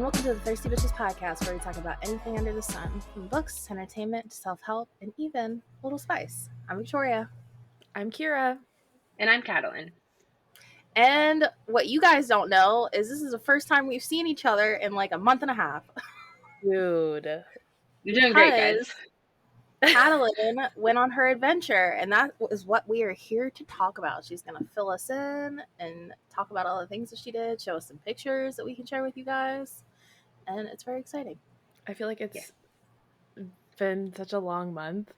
welcome to the Thirsty Bitches podcast, where we talk about anything under the sun, from books, entertainment, to self-help, and even a little spice. I'm Victoria. I'm Kira. And I'm Catalin. And what you guys don't know is this is the first time we've seen each other in like a month and a half. Dude. You're doing great, guys. Catalin went on her adventure, and that is what we are here to talk about. She's going to fill us in and talk about all the things that she did, show us some pictures that we can share with you guys, and it's very exciting. I feel like it's been such a long month.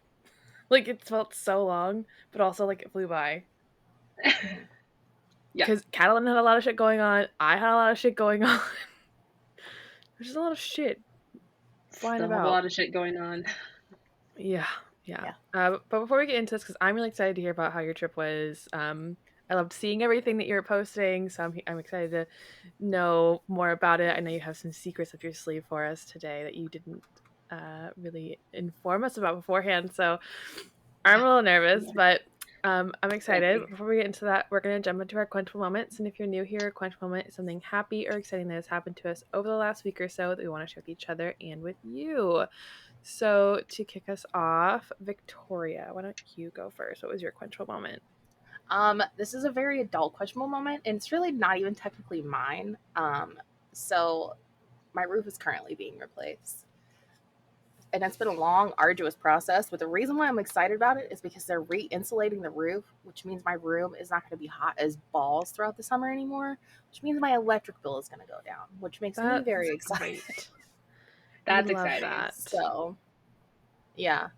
Like, it felt so long, but also, like, it flew by. Because Catalin had a lot of shit going on. I had a lot of shit going on. There's just a lot of shit flying Still about. have a lot of shit going on. Yeah. But before we get into this, because I'm really excited to hear about how your trip was. I loved seeing everything that you were posting, so I'm excited to know more about it. I know you have some secrets up your sleeve for us today that you didn't really inform us about beforehand, so I'm a little nervous, but I'm excited. But before we get into that, we're going to jump into our quenchable moments, and if you're new here, a quenchable moment is something happy or exciting that has happened to us over the last week or so that we want to share with each other and with you. So to kick us off, Victoria, why don't you go first? What was your quenchable moment? This is a very adult quenchable moment, and it's really not even technically mine. So my roof is currently being replaced, and it's been a long, arduous process. But the reason why I'm excited about it is because they're re-insulating the roof, which means my room is not going to be hot as balls throughout the summer anymore, which means my electric bill is going to go down, which makes me very excited. That's exciting. That. So, yeah.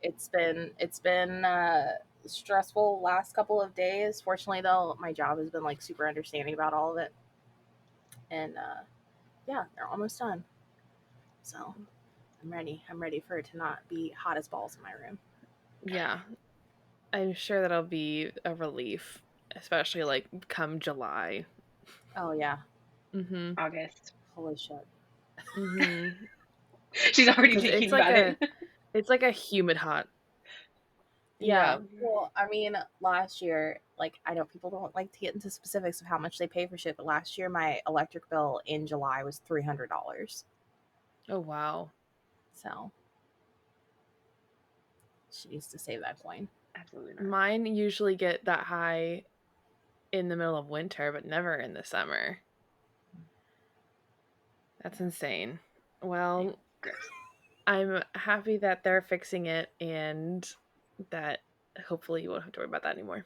It's been stressful last couple of days. Fortunately, though, my job has been like super understanding about all of it, and yeah, they're almost done. So I'm ready. I'm ready for it to not be hot as balls in my room. Yeah, I'm sure that'll be a relief, especially like come July. Oh yeah. August. Holy shit. She's already thinking about it. It's like a humid hot. Yeah. Well, I mean, last year, like, I know people don't like to get into specifics of how much they pay for shit, but last year my electric bill in July was $300. Oh, wow. So she needs to save that coin. Absolutely not. Mine usually get that high in the middle of winter, but never in the summer. That's insane. Well, I'm happy that they're fixing it and that hopefully you won't have to worry about that anymore.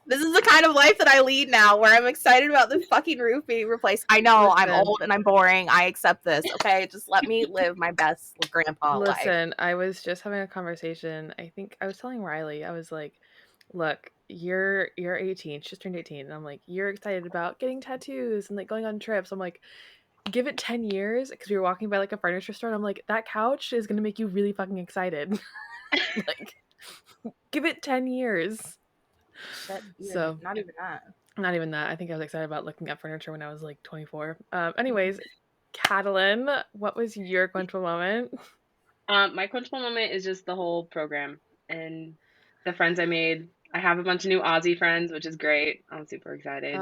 This is the kind of life that I lead now, where I'm excited about the fucking roof being replaced. I know I'm old and I'm boring. I accept this. Okay, just let me live my best grandpa life. Listen, I was just having a conversation. I think I was telling Riley, I was like, look, you're 18. She just turned 18. And I'm like, you're excited about getting tattoos and like going on trips. I'm like, give it 10 years, because we were walking by like a furniture store and I'm like, that couch is gonna make you really fucking excited. Like, give it 10 years. Not even that. I think I was excited about looking at furniture when I was like 24. Anyways, Catalin, what was your quenchable moment? My quenchable moment is just the whole program and the friends I made. I have a bunch of new Aussie friends, which is great. I'm super excited.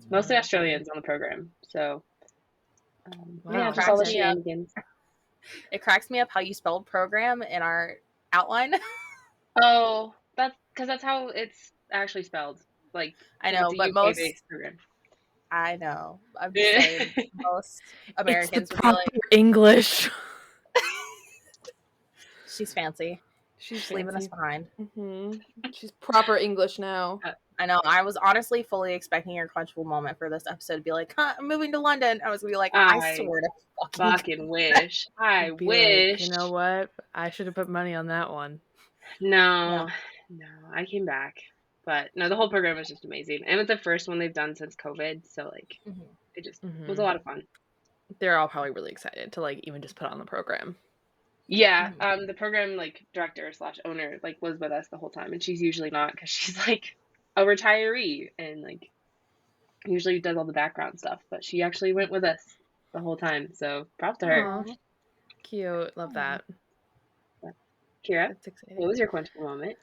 Mostly Australians on the program. So, yeah, just all the shenanigans. It cracks me up how you spelled program in our outline. Oh, that's how it's actually spelled. Like, I know, but most program. I know. I'm just saying, most Americans would be like English. She's fancy. She's leaving us behind. She's proper English now. I know. I was honestly fully expecting your quenchable moment for this episode to be like, I'm moving to London. I was going to be like, I swear to fucking wish. I wish. Like, you know what? I should have put money on that one. No, I came back. But no, the whole program was just amazing. And it's the first one they've done since COVID. So, like, it just was a lot of fun. They're all probably really excited to, like, even just put on the program. Yeah. The program, like, director / owner, like, was with us the whole time. And she's usually not, because she's, like, a retiree. And, like, usually does all the background stuff. But she actually went with us the whole time. So, props to her. Aww. Cute. Love that. Kira, that's exciting. What was your quenchable moment?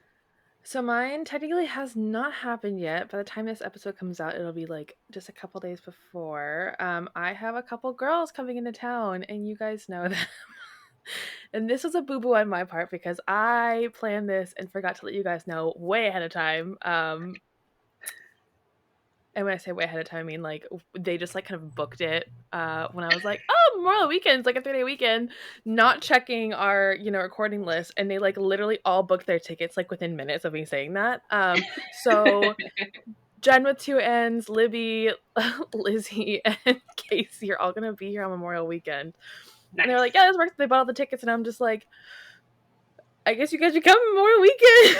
So mine technically has not happened yet. By the time this episode comes out, it'll be like just a couple days before. I have a couple girls coming into town, and you guys know them. And this was a boo-boo on my part because I planned this and forgot to let you guys know way ahead of time. And when I say way ahead of time, I mean like they just like kind of booked it when I was like, oh, Memorial Weekend's like a 3-day weekend, not checking our recording list, and they like literally all booked their tickets like within minutes of me saying that. So Jen with 2 N's, Libby, Lizzie, and Casey are all gonna be here on Memorial Weekend, and they're Nice. like, yeah, this works. They bought all the tickets, and I'm just like, I guess you guys should come Memorial Weekend.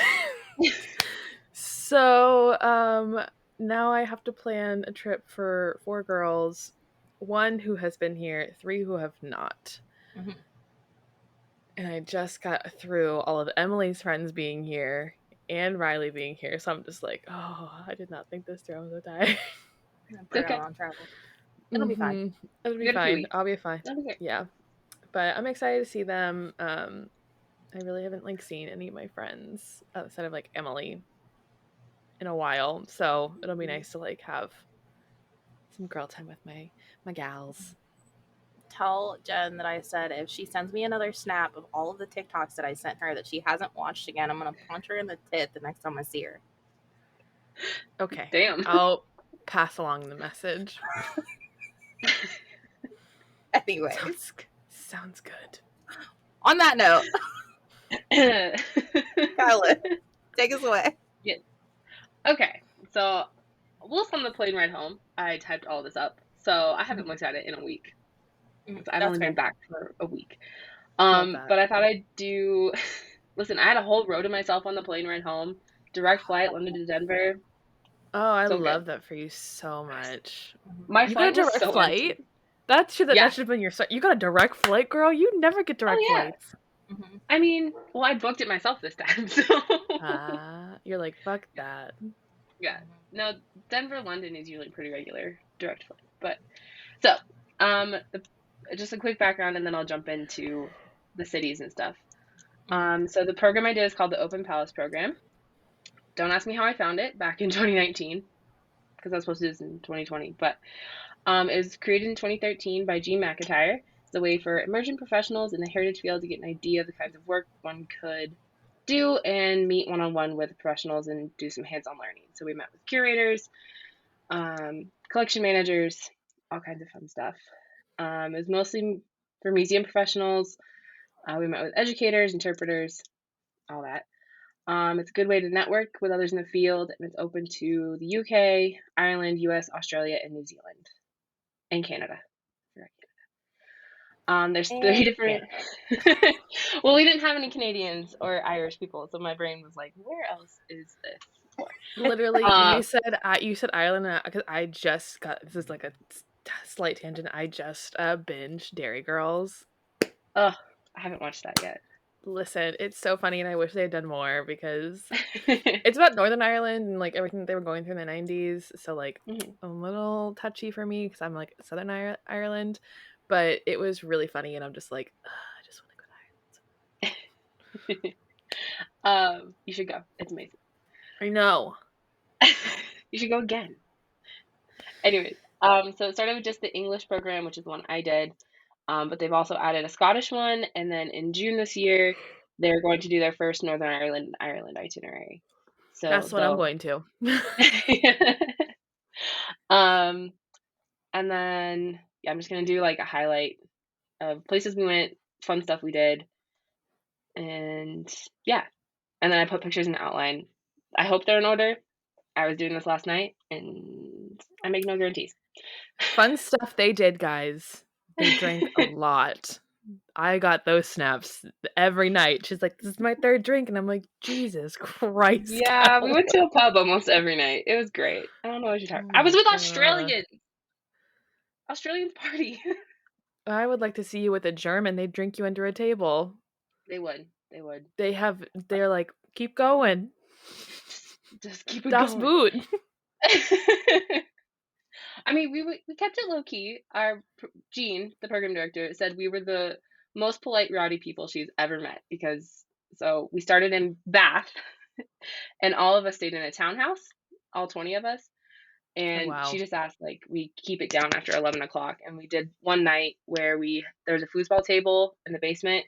So now I have to plan a trip for 4 girls, 1 who has been here, 3 who have not. Mm-hmm. And I just got through all of Emily's friends being here and Riley being here, so I'm just like, oh, I did not think this through. I'm so tired. Burn Okay. out on travel. It'll be fine. It'll be You got a few fine. weeks. I'll be fine. That'll be good. Yeah, but I'm excited to see them. I really haven't like seen any of my friends outside of like Emily in a while, so it'll be nice to like have some girl time with my gals. Tell Jen that I said if she sends me another snap of all of the TikToks that I sent her that she hasn't watched again, I'm gonna punch her in the tit the next time I see her. Okay. Damn. I'll pass along the message. Anyway, Sounds good. on that note, Kyla, take us away. Yeah. Okay, so whilst on the plane ride home, I typed all this up, so I haven't looked at it in a week. I've only been back for a week. But I thought I'd do. Listen, I had a whole row to myself on the plane ride home. Direct flight, London to Denver. Oh, I So love good. that for you so much. My You got a flight was direct so flight? empty. That should Yeah. have been your start. You got a direct flight, girl? You never get direct Oh, yeah. flights. Mm-hmm. I mean, well, I booked it myself this time, so. You're like, fuck that. Yeah. No, Denver, London is usually pretty regular direct flight. But so, just a quick background, and then I'll jump into the cities and stuff. So the program I did is called the Open Palace Program. Don't ask me how I found it back in 2019, because I was supposed to do this in 2020. But it was created in 2013 by Jean McIntyre. It's a way for emerging professionals in the heritage field to get an idea of the kinds of work one could do and meet one-on-one with professionals and do some hands-on learning. So we met with curators, collection managers, all kinds of fun stuff. It was mostly for museum professionals. We met with educators, interpreters, all that. It's a good way to network with others in the field, and it's open to the UK, Ireland, US, Australia, and New Zealand, and Canada. There's 3 different. Well, we didn't have any Canadians or Irish people, so my brain was like, "Where else is this for?" Literally, you said Ireland because I just got. This is like a slight tangent. I just binged Dairy Girls. I haven't watched that yet. Listen, it's so funny, and I wish they had done more because it's about Northern Ireland and like everything that they were going through in the 90s. So like a little touchy for me because I'm like Southern Ireland, but it was really funny, and I'm just like, I just want to go to Ireland. You should go. It's amazing. I know. You should go again. Anyways, so it started with just the English program, which is the one I did. But they've also added a Scottish one, and then in June this year, they're going to do their first Northern Ireland itinerary. So that's what I'm going to. And then I'm just gonna do like a highlight of places we went, fun stuff we did, and and then I put pictures in the outline. I hope they're in order. I was doing this last night, and I make no guarantees. Fun stuff they did, guys. They drank a lot. I got those snaps every night. She's like, this is my 3rd drink. And I'm like, Jesus Christ. Yeah, we went to a pub almost every night. It was great. I don't know what you're talking about. I was with Australians. Australians party. I would like to see you with a German. They'd drink you under a table. They would. They're like, keep going. Just keep it Das going. Boot. I mean, we kept it low key. Our Jean, the program director, said we were the most polite, rowdy people she's ever met so we started in Bath, And all of us stayed in a townhouse, all 20 of us. Oh And she wow. just asked like we keep it down after 11 o'clock. And we did one night where there was a foosball table in the basement,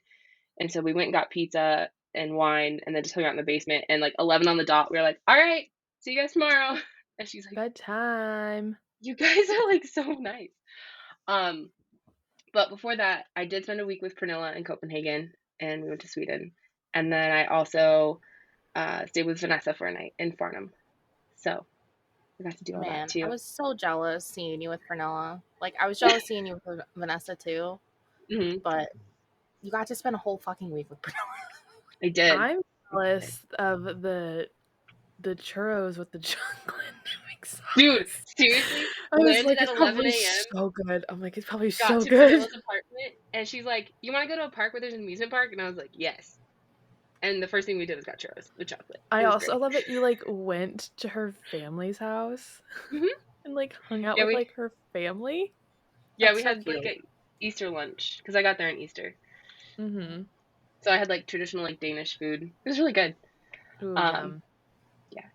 and so we went and got pizza and wine, and then just hung out in the basement. And like 11 on the dot, we were like, all right, see you guys tomorrow. And she's like, Bedtime. you guys are like so nice. Um, but before that, I did spend a week with Pernilla in Copenhagen, and we went to Sweden. And then I also stayed with Vanessa for a night in Farnham. So I got to do all that Man, I too. was so jealous seeing you with Pernilla. Like, I was jealous seeing you with Vanessa too, Hmm. but you got to spend a whole fucking week with Pernilla. I did. I'm jealous of the churros with the chocolate dipping Dude, sauce. seriously, I was landed like, at it's 11 probably a.m., so good. I'm like, it's probably got so to good. Pernilla's apartment, and she's like, you want to go to a park where there's an amusement park? And I was like, yes. And the first thing we did was got churros with chocolate. I It was also great. love that you like went to her family's house Hmm. and like hung out Yeah, with we like her family. yeah That's we so had like cute. a Easter lunch because I got there on Easter, Mm-hmm. so I had like traditional like Danish food. It was really good. Ooh, Um, yum. yeah,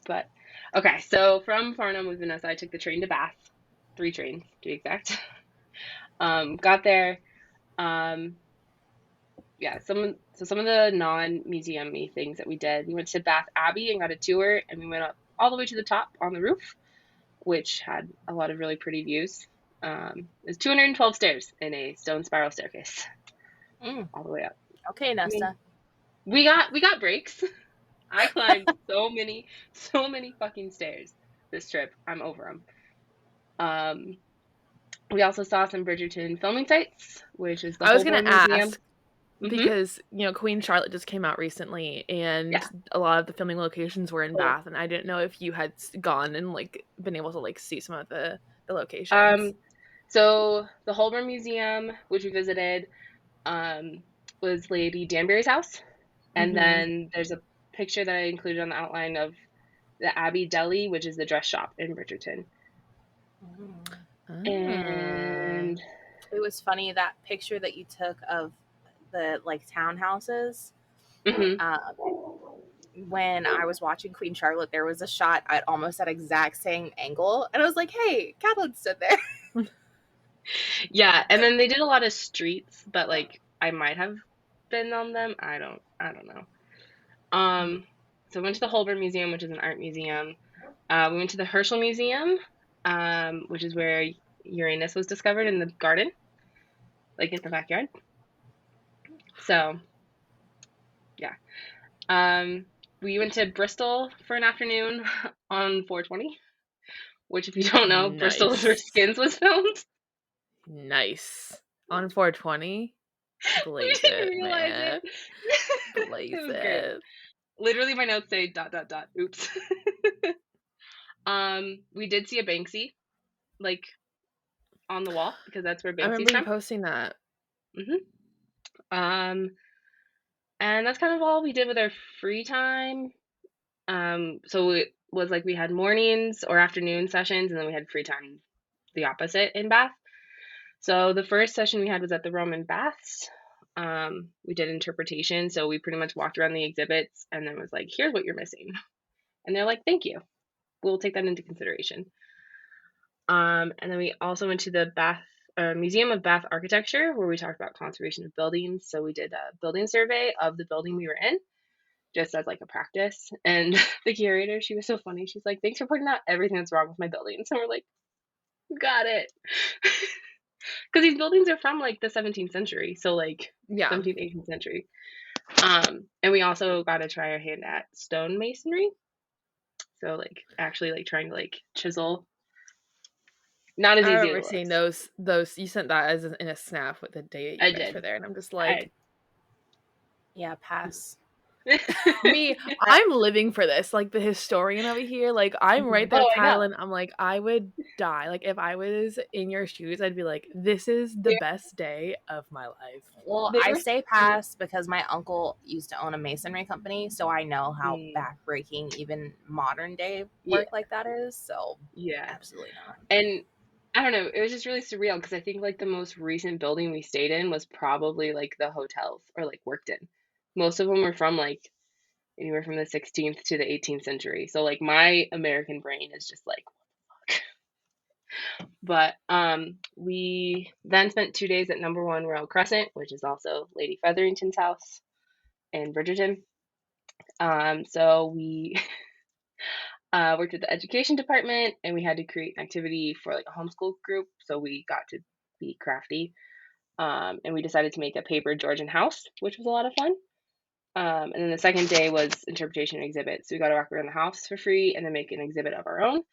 but okay. So from Farnham with Vanessa, I took the train to Bath, 3 trains to be exact. Got there. Um, yeah, some of the non-museum-y things that we did. We went to Bath Abbey and got a tour, and we went up all the way to the top on the roof, which had a lot of really pretty views. There's 212 stairs in a stone spiral staircase Mm, all the way up. okay, I mean, Nesta. we got breaks. I climbed so many fucking stairs this trip. I'm over them. Um, we also saw some Bridgerton filming sites, which is the I was gonna Holborn Museum. ask Hmm. because Queen Charlotte just came out recently, and Yeah. a lot of the filming locations were in Cool. Bath, and I didn't know if you had gone and like been able to like see some of the locations. Um, so the Holborn Museum, which we visited, um, was Lady Danbury's house, and Mm-hmm. then there's a picture that I included on the outline of the Abbey Deli, which is the dress shop in Bridgerton. Mm. Ah. And It was funny that picture that you took of the like townhouses. mhm. Um, when I was watching Queen Charlotte, there was a shot at almost that exact same angle, and I was like, "Hey, Kathleen stood there." Yeah, and then they did a lot of streets, but like I might have been on them. I don't know. So we went to the Holborn Museum, which is an art museum. We went to the Herschel Museum, which is where Uranus was discovered in the garden, like in the backyard. So yeah. We went to Bristol for an afternoon on 420, which if you don't know, Bristol is where Nice. Skins was filmed. Nice. On 420. We Blaze didn't it, realize it. man. It Blaze was great. it. Literally, my notes say dot dot dot. Oops. We did see a Banksy like on the wall because that's where I Banksy's remember you from. posting that. Hmm. Um, and that's kind of all we did with our free time. So it was like we had mornings or afternoon sessions, and then we had free time the opposite in Bath. So the first session we had was at the Roman Baths. We did interpretation, so we pretty much walked around the exhibits and then was like, "Here's what you're missing," and they're like, "Thank you, we'll take that into consideration." And then we also went to the Museum of Bath Architecture, where we talked about conservation of buildings. So we did a building survey of the building we were in, just as like a practice. And the curator, she was so funny. She's like, "Thanks for pointing out everything that's wrong with my buildings." And we're like, "Got it." Because these buildings are from like the 17th century, so like Yeah. 17th, 18th century. And we also got to try our hand at stone masonry. So like actually like trying to like chisel. Not as I easy as remember it seeing looks. those you sent that as in a snap with the day that I you guys were did. there, and I'm just I like, Yeah, pass. me, I, I'm living for this. Like the historian over here, like I'm right there Oh, with I know. Kyle, and I'm like, I would die. Like if I was in your shoes, I'd be like, this is the They best day of my life. well, they I were say pass because my uncle used to own a masonry company, so I know how mm, backbreaking even modern day yeah, work like that is. So, yeah. absolutely not. And I don't know, it was just really surreal because I think like the most recent building we stayed in was probably like the hotels or like worked in. Most of them were from like anywhere from the 16th to the 18th century. So like my American brain is just like, but we then spent 2 days at number 1 Royal Crescent, which is also Lady Featherington's house in Bridgerton. So we worked with the education department, and we had to create an activity for like a homeschool group. So we got to be crafty, and we decided to make a paper Georgian house, which was a lot of fun. And then the second day was interpretation and exhibit. So we got to walk around the house for free and then make an exhibit of our own.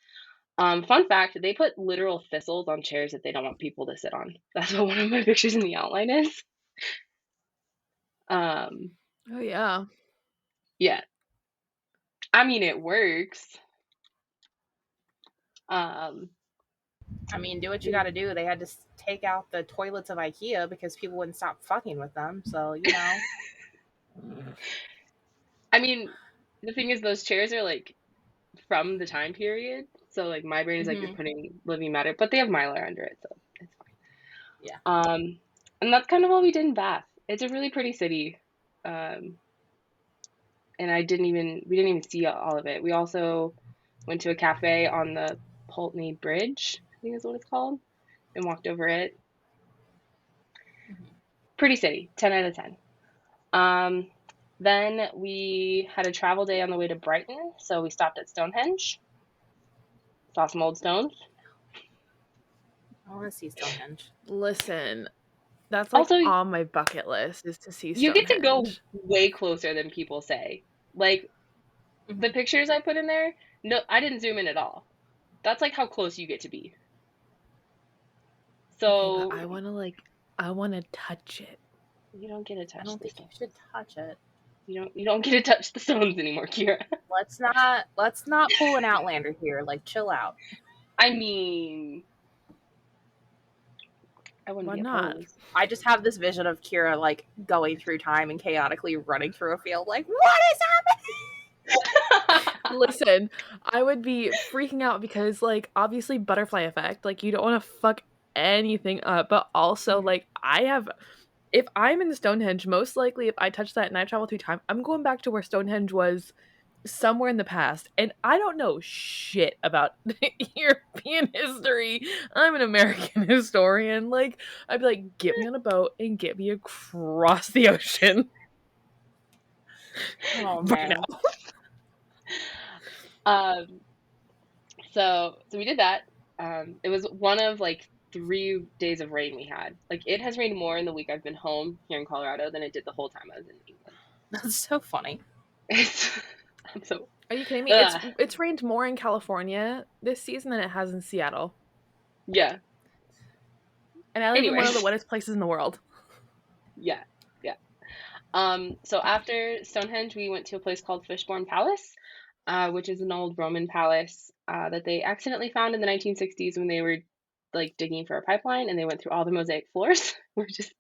Fun fact, they put literal thistles on chairs that they don't want people to sit on. That's what one of my pictures in the outline is. Um, Oh yeah. yeah. I mean, it works. I mean, do what you got to do. They had to take out the toilets of IKEA because people wouldn't stop fucking with them. So, you know. I mean, the thing is, those chairs are like from the time period. So like my brain is like, you're putting living matter, but they have Mylar under it, so it's fine. Yeah. And that's kind of all we did in Bath. It's a really pretty city. And we didn't even see all of it. We also went to a cafe on the Pulteney Bridge, I think is what it's called, and walked over it. Pretty city, 10 out of 10. Then we had a travel day on the way to Brighton, so we stopped at Stonehenge, saw some old stones. I want to see Stonehenge. Listen, that's like Also, on my bucket list is to see you Stonehenge. get to go way closer than people say. Like the pictures I put in there, no, I didn't zoom in at all. That's like how close you get to be. So okay, but I want to touch it. You don't get to touch. I don't think you should touch it. You don't get to touch the stones anymore, Kira. Let's not pull an Outlander here. Like, chill out. I mean, I wouldn't Why be not? opposed. I just have this vision of Kira like going through time and chaotically running through a field. Like, what is happening? Listen, I would be freaking out because, like, obviously butterfly effect. Like, you don't want to fuck anything up, but also, like, if I'm in Stonehenge, most likely if I touch that and I travel through time, I'm going back to where Stonehenge was somewhere in the past, and I don't know shit about European history. I'm an American historian. Like, I'd be like, get me on a boat and get me across the ocean. Oh right man. now. So we did that. It was one of like 3 days of rain we had. Like it has rained more in the week I've been home here in Colorado than it did the whole time I was in England. That's so funny. Are you kidding me? It's rained more in California this season than it has in Seattle. Yeah. And I live in one of the wettest places in the world. Yeah. So after Stonehenge, we went to a place called Fishbourne Palace, which is an old Roman palace that they accidentally found in the 1960s when they were like digging for a pipeline, and they went through all the mosaic floors, which is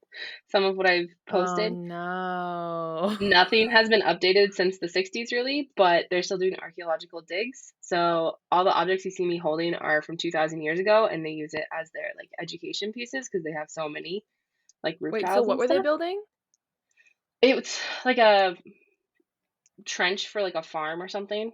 some of what I've posted. Oh no. Nothing has been updated since the 60s really, but they're still doing archaeological digs. So all the objects you see me holding are from 2,000 years ago, and they use it as their like education pieces because they have so many like roof tiles. Wait, so what were they building? It's like a trench for like a farm or something.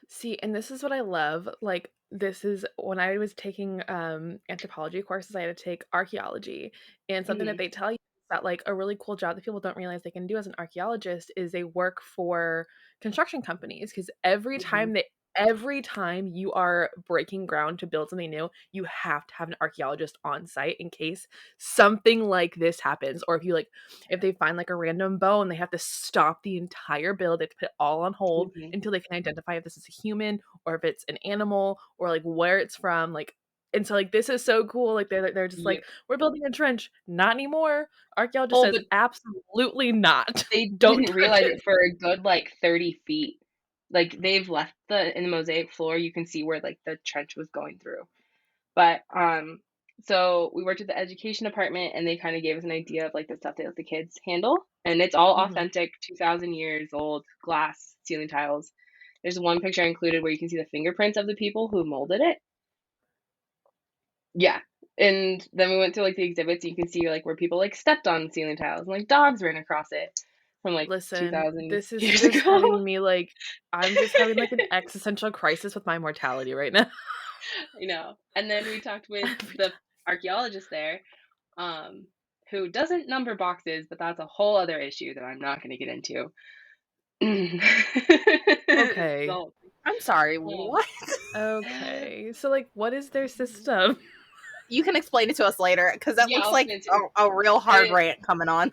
See, and this is what I love. Like, this is when I was taking anthropology courses, I had to take archaeology, and something that they tell you that like a really cool job that people don't realize they can do as an archaeologist is they work for construction companies, because every time you are breaking ground to build something new, you have to have an archaeologist on site in case something like this happens, or if they find like a random bone, they have to stop the entire build. They have to put it all on hold until they can identify if this is a human or if it's an animal or like where it's from. Like, and so like this is so cool. Like they're just like, we're building a trench. Not anymore. Archaeologist says absolutely not. They didn't realize it for a good like 30 feet. Like they've left in the mosaic floor, you can see where like the trench was going through. But so we worked with the education department, and they kind of gave us an idea of like the stuff they let the kids handle, and it's all authentic 2,000 years old glass ceiling tiles. There's one picture I included where you can see the fingerprints of the people who molded it. Yeah. And then we went through like the exhibits, and you can see like where people like stepped on ceiling tiles and like dogs ran across it. from like Listen, 2,000 this is years just ago. having me like, I'm just having like an existential crisis with my mortality right now. You know. And then we talked with Every the archaeologist there, who doesn't number boxes, but that's a whole other issue that I'm not going to get into. Okay. So, I'm sorry, um, what? Okay. So like what is their system? You can explain it to us later because that yeah, looks I'll like explain it to you. a real hard rant coming on.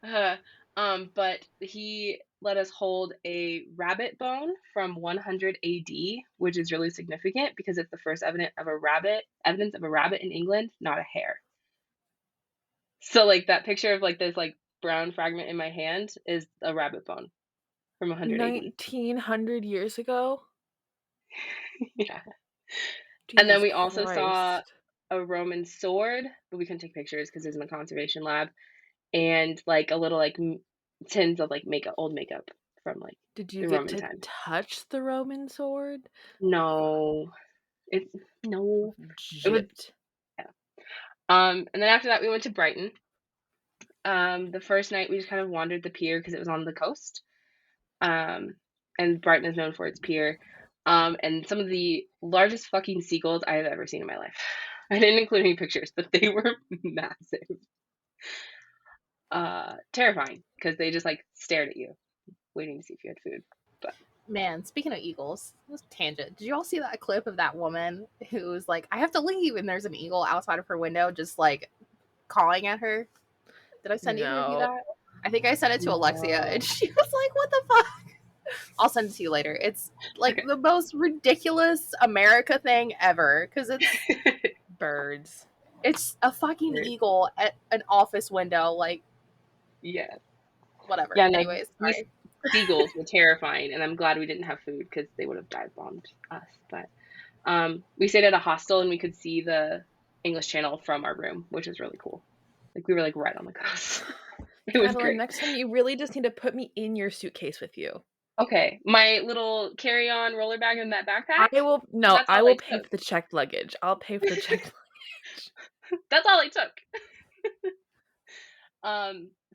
uh, but he let us hold a rabbit bone from 100 AD, which is really significant because it's the first evidence of a rabbit in England, not a hare. So like that picture of like this like brown fragment in my hand is a rabbit bone from 100 AD. 1900 years ago? Yeah. And then Jesus we also saw Christ. a Roman sword, but we couldn't take pictures because it was in the conservation lab, and like a little like tins of like makeup, old makeup from like Did you the get Roman to time. touch the Roman sword? No, it no, it was Gypped. yeah. And then after that we went to Brighton. The first night we just kind of wandered the pier because it was on the coast. Um, and Brighton is known for its pier. And some of the largest fucking seagulls I have ever seen in my life. I didn't include any pictures, but they were massive. Terrifying because they just like stared at you, waiting to see if you had food. But Man, speaking of eagles, this tangent. Did you all see that clip of that woman who was like, I have to leave, and there's an eagle outside of her window just like cawing at her? Did I send either of you No. that? I think I sent it to Alexia, and no. she was like, what the fuck? I'll send it to you later. It's like Okay. the most ridiculous America thing ever because Birds. it's a fucking eagle at an office window. Like, Yeah. whatever. Yeah, no, Anyways, these sorry. seagulls were terrifying, and I'm glad we didn't have food because they would have dive bombed us. But we stayed at a hostel and we could see the English Channel from our room, which was really cool. Like we were like right on the coast. It was Madeline, great. next time you really just need to put me in your suitcase with you. Okay, my little carry-on roller bag in that backpack. No, That's I all I will pay took. for the checked luggage. I'll pay for the checked luggage. That's all I took.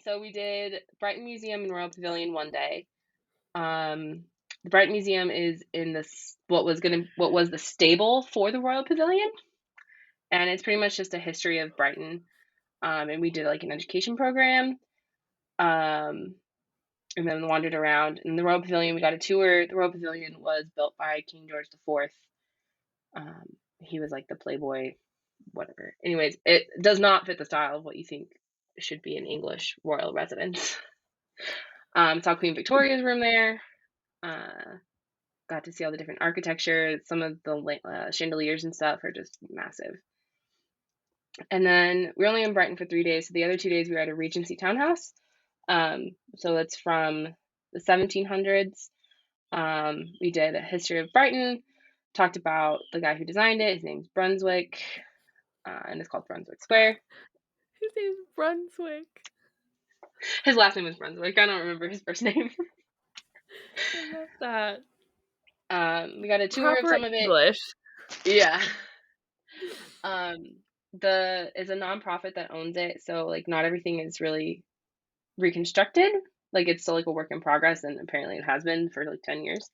So we did Brighton Museum and Royal Pavilion one day. The Brighton Museum is in this what was the stable for the Royal Pavilion, and it's pretty much just a history of Brighton. And we did like an education program. Um, and then wandered around. In the Royal Pavilion, we got a tour. The Royal Pavilion was built by King George IV. He was like the playboy, whatever. Anyways, it does not fit the style of what you think should be an English royal residence. Saw Queen Victoria's room there. Got to see all the different architecture. Some of the chandeliers and stuff are just massive. And then we were only in Brighton for 3 days. So the other 2 days we were at a Regency townhouse. So it's from the 1700s. We did a history of Brighton, talked about the guy who designed it. His name's Brunswick, and it's called Brunswick Square. His name's Brunswick. His last name was Brunswick. I don't remember his first name. I love that. We got a tour of Proper some of it. English. Yeah. It's a nonprofit that owns it, so like not everything is really reconstructed. Like it's still like a work in progress, and apparently it has been for like 10 years.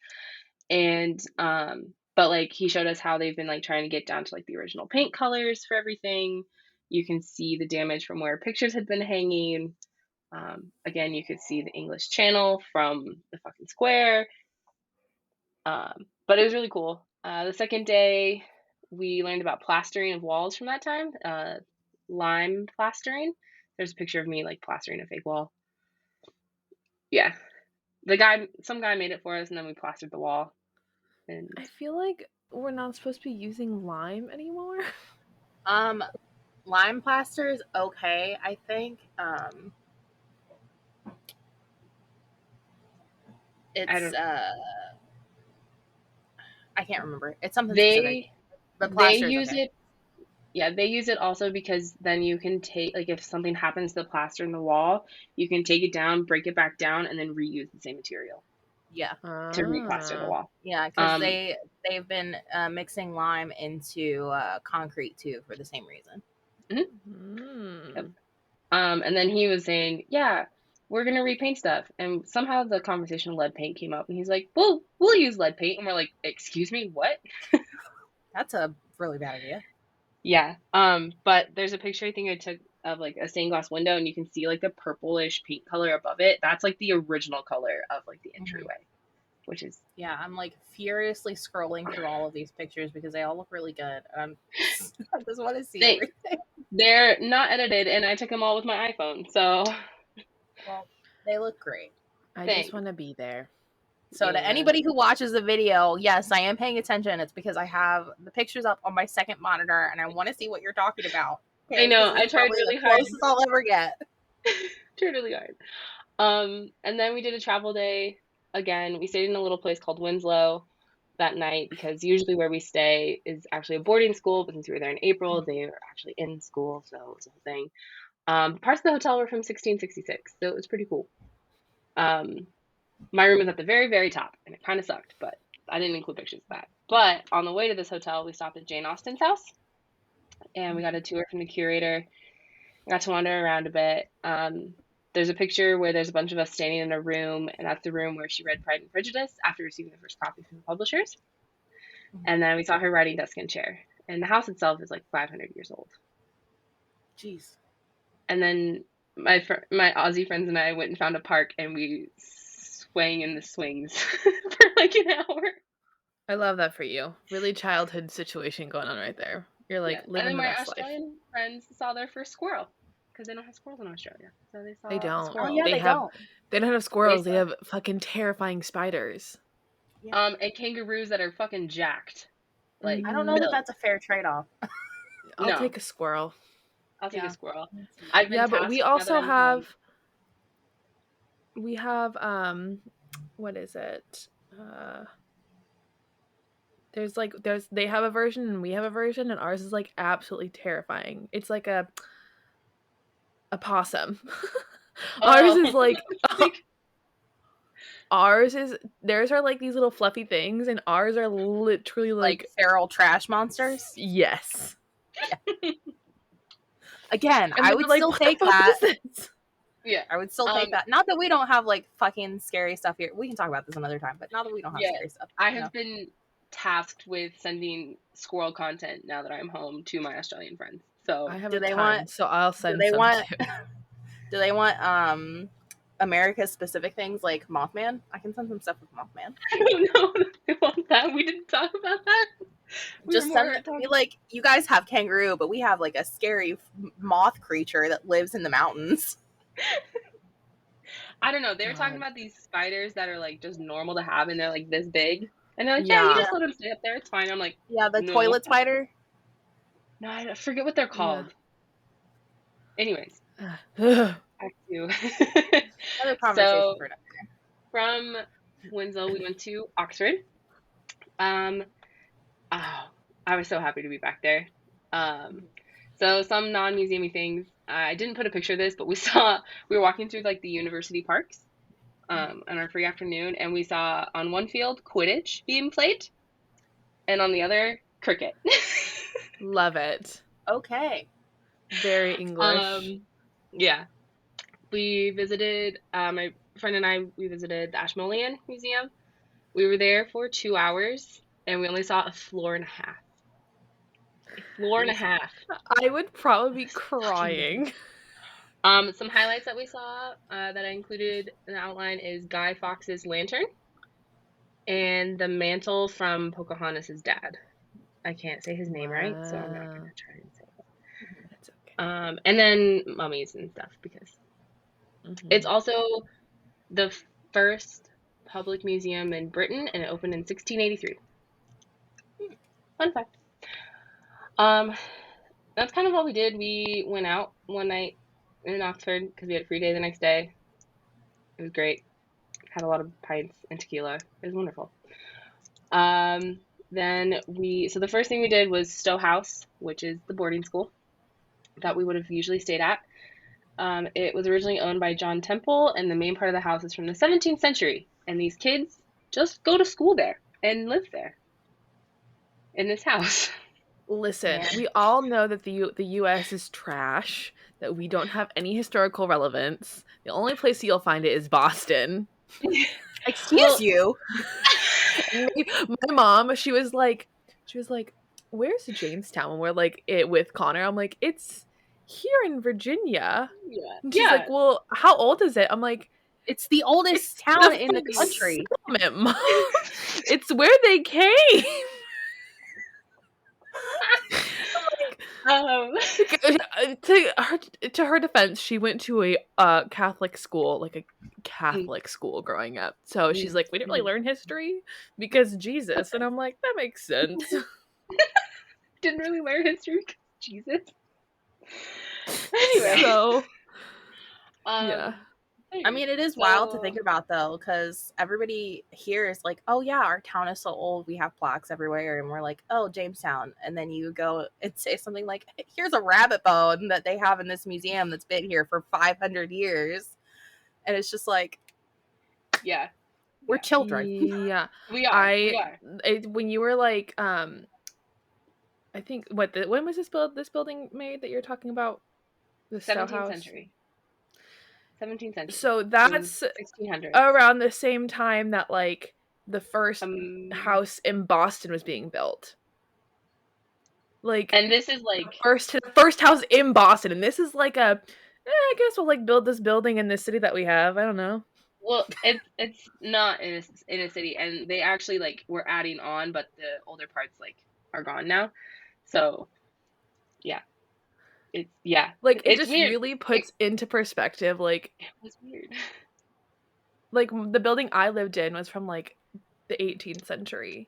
And but like he showed us how they've been like trying to get down to like the original paint colors for everything. You can see the damage from where pictures had been hanging. Again, you could see the English Channel from the fucking square. But it was really cool. The second day, we learned about plastering of walls from that time. Lime plastering. There's a picture of me like plastering a fake wall. Yeah, some guy made it for us, and then we plastered the wall. And I feel like we're not supposed to be using lime anymore. Um, lime plaster is okay, I think. It's I can't remember. It's something specific, they but they plaster is use okay. it. Yeah, they use it also because then you can take like if something happens to the plaster in the wall, you can take it down, break it back down, and then reuse the same material Yeah, to replaster the Ah. wall. yeah, because they've been mixing lime into concrete too for the same reason. Mhm. Yep. Hmm. And then he was saying, yeah, we're gonna repaint stuff. And somehow the conversation of lead paint came up, and he's like, well, we'll use lead paint. And we're like, excuse me, what? That's a really bad idea. Yeah. But there's a picture I think I took of like a stained glass window, and you can see like the purplish paint color above it. That's like the original color of like the entryway, which is Yeah, I'm like furiously scrolling through all of these pictures because they all look really good. I just want to see everything. They're not edited, and I took them all with my iPhone, so. Well, they look great. I Thanks. just want to be there. So to anybody who watches the video, yes, I am paying attention. It's because I have the pictures up on my second monitor, and I want to see what you're talking about. Okay? I know. I tried really hard. Closest I'll ever get. Tried really hard. And then we did a travel day. Again, we stayed in a little place called Winslow that night because usually where we stay is actually a boarding school, but since we were there in April, they were actually in school, so it was a whole thing. Parts of the hotel were from 1666, so it was pretty cool. My room was at the very, very top, and it kind of sucked, but I didn't include pictures of that. But on the way to this hotel, we stopped at Jane Austen's house, and we got a tour from the curator. We got to wander around a bit. There's a picture where there's a bunch of us standing in a room, and that's the room where she read Pride and Prejudice after receiving the first copy from the publishers. And then we saw her writing desk and chair. And the house itself is like 500 years old. Jeez. And then my Aussie friends and I went and found a park, and we swang in the swings for like an hour. I love that for you. Really childhood situation going on right there. You're like living the best life. And then my Australian friends saw their first squirrel because they don't have squirrels in Australia. So they saw. They don't. Oh yeah, they don't. They don't have squirrels. They have fucking terrifying spiders. Yeah. And kangaroos that are fucking jacked. Like I don't know that that's a fair trade-off. I'll take a squirrel. I'll take a squirrel. But we also have. We have what is it? They have a version and we have a version, and ours is like absolutely terrifying. It's like a possum. Ours is like theirs are like these little fluffy things, and ours are literally like feral trash monsters. Yes. Yeah. Again, I would still take that. Yeah, I would still take that. Not that we don't have like fucking scary stuff here. We can talk about this another time, but not that we don't have scary stuff. I have been tasked with sending squirrel content now that I'm home to my Australian friends. So I have so I'll send some too. Do they want America's specific things like Mothman? I can send some stuff with Mothman. I don't know if they want that. We didn't talk about that. Just send it to me. Like, you guys have kangaroo, but we have like a scary moth creature that lives in the mountains. I don't know. They were talking about these spiders that are like just normal to have, and they're like this big. And they're like, yeah, you just let them stay up there. It's fine. I'm like, the toilet spider. No, I forget what they're called. Yeah. Anyways, back to another conversation for another. From Winslow, we went to Oxford. I was so happy to be back there. So some non-museumy things. I didn't put a picture of this, but we were walking through like the university parks on our free afternoon, and we saw on one field Quidditch being played, and on the other cricket. Love it. Okay. Very English. Yeah. We visited, my friend and I, we visited the Ashmolean Museum. We were there for 2 hours, and we only saw a floor and a half. I would probably be crying. Some highlights that we saw that I included in the outline is Guy Fawkes's lantern and the mantle from Pocahontas' dad. I can't say his name right, so I'm not going to try and say it. That's okay. And then mummies and stuff, because it's also the first public museum in Britain, and it opened in 1683. Fun fact. That's kind of all we did. We went out one night in Oxford because we had a free day the next day. It was great. Had a lot of pints and tequila. It was wonderful. So the first thing we did was Stowe House, which is the boarding school that we would have usually stayed at. It was originally owned by John Temple, and the main part of the house is from the 17th century. And these kids just go to school there and live there in this house. Listen, Man. we all know that the U.S. is trash, that we don't have any historical relevance. The only place you'll find it is Boston. Excuse you. My mom, she was like, where's Jamestown? When we're like it with Connor, I'm like, it's here in Virginia. Yeah. And she's Yeah. like, well, how old is it? I'm like, It's the it's oldest town the in the first country. settlement, Mom. It's where they came. To her defense, she went to a Catholic school, like a Catholic school growing up. So she's like, we didn't really learn history because Jesus, and I'm like, that makes sense. Didn't really learn history. Jesus. Anyway. So Yeah. I mean, it is wild to think about, though, because everybody here is like, oh, yeah, our town is so old. We have plaques everywhere. And we're like, oh, Jamestown. And then you go and say something like, here's a rabbit bone that they have in this museum that's been here for 500 years. And it's just like, yeah, we're children. Yeah. We are. When you were like, I think, when was this building made that you're talking about? The 17th century. 17th century. So that's 1600s. Around the same time that like the first house in Boston was being built. Like, and this is like the first house in Boston, and this is like I guess we'll like build this building in this city that we have. I don't know. Well, it's not in a city, and they actually like were adding on, but the older parts like are gone now. So, yeah. Like it it's just weird. really puts into perspective. Like it was weird. Like the building I lived in was from like the 18th century,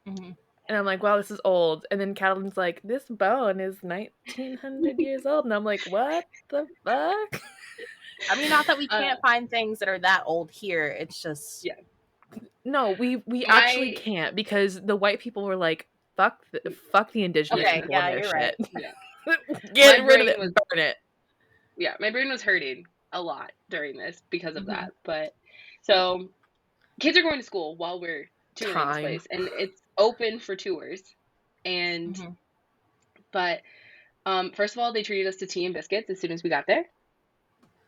and I'm like, wow, this is old. And then Catalin's like, this bone is 1900 years old, and I'm like, what the fuck? I mean, not that we can't find things that are that old here. It's just no, we actually can't, because the white people were like, fuck the indigenous people and their shit. Right. Yeah. Get rid of it, burn it. Yeah, my brain was hurting a lot during this because of that. But so kids are going to school while we're touring this place, and it's open for tours. And but first of all, they treated us to tea and biscuits as soon as we got there.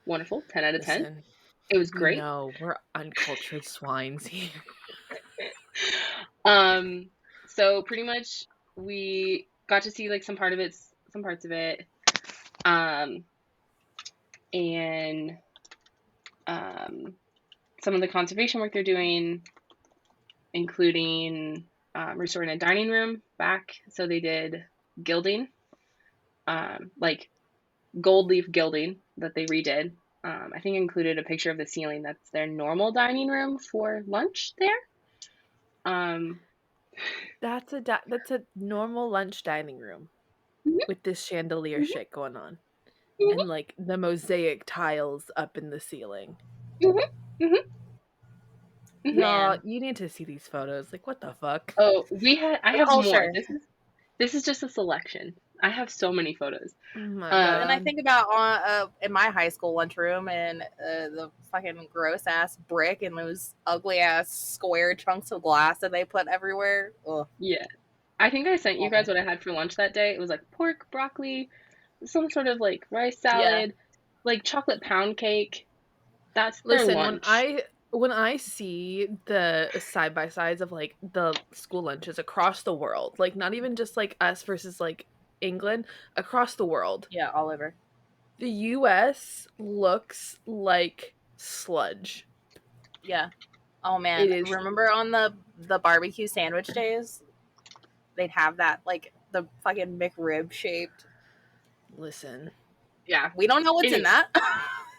Wonderful, 10 out of 10. Listen, it was great. No, we're uncultured swines here. So pretty much we got to see like some parts of it. And some of the conservation work they're doing, including restoring a dining room back. So they did gilding, like gold leaf gilding that they redid. I think included a picture of the ceiling. That's their normal dining room for lunch there. That's a normal lunch dining room with this chandelier shit going on. And like the mosaic tiles up in the ceiling. Y'all, you need to see these photos. Like, what the fuck? Oh, I have more. This is just a selection. I have so many photos. Oh my God. And I think about in my high school lunchroom and the fucking gross ass brick and those ugly ass square chunks of glass that they put everywhere. Ugh. Yeah. I think I sent you guys what I had for lunch that day. It was like pork, broccoli, some sort of like rice salad, like chocolate pound cake. That's their lunch. When I see the side by sides of like the school lunches across the world, like not even just like us versus like England, across the world. Yeah, all over. The US looks like sludge. Yeah. Oh man. Remember on the barbecue sandwich days? They'd have that like the fucking McRib shaped. Listen. Yeah. We don't know what's in that.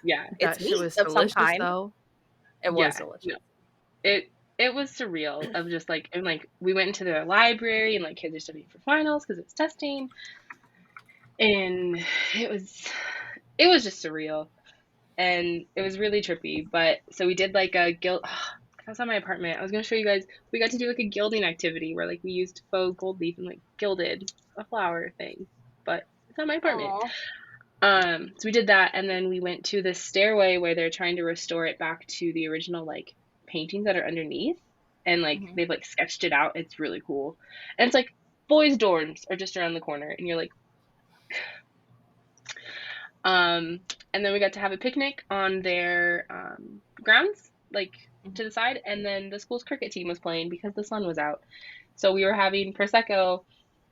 Yeah. It's meat was of some kind. Though. It was delicious. No. It was surreal of just like, and like we went into the library and like kids are studying for finals because it's testing, and it was just surreal, and it was really trippy. But so we did like a I was at my apartment. I was gonna show you guys. We got to do like a gilding activity where like we used faux gold leaf and like gilded a flower thing, but it's at my apartment. Aww. So we did that, and then we went to this stairway where they're trying to restore it back to the original like paintings that are underneath, and like they've like sketched it out. It's really cool, and it's like boys' dorms are just around the corner, and you're like, and then we got to have a picnic on their grounds, like to the side, and then the school's cricket team was playing because the sun was out. So we were having prosecco,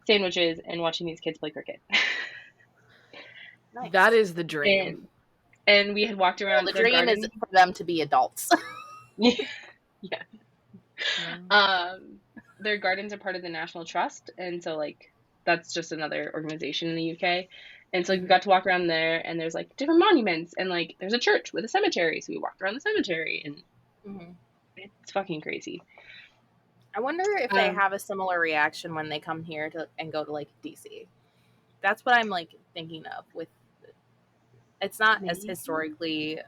sandwiches, and watching these kids play cricket. Nice. That is the dream. And we had walked around the their dream garden. is for them to be adults. Yeah. Their gardens are part of the National Trust, and so like that's just another organization in the UK. And so like, we got to walk around there, and there's like different monuments, and like there's a church with a cemetery, so we walked around the cemetery, and it's fucking crazy. I wonder if they have a similar reaction when they come here and go to like DC. That's what I'm like thinking of. With it's not as historically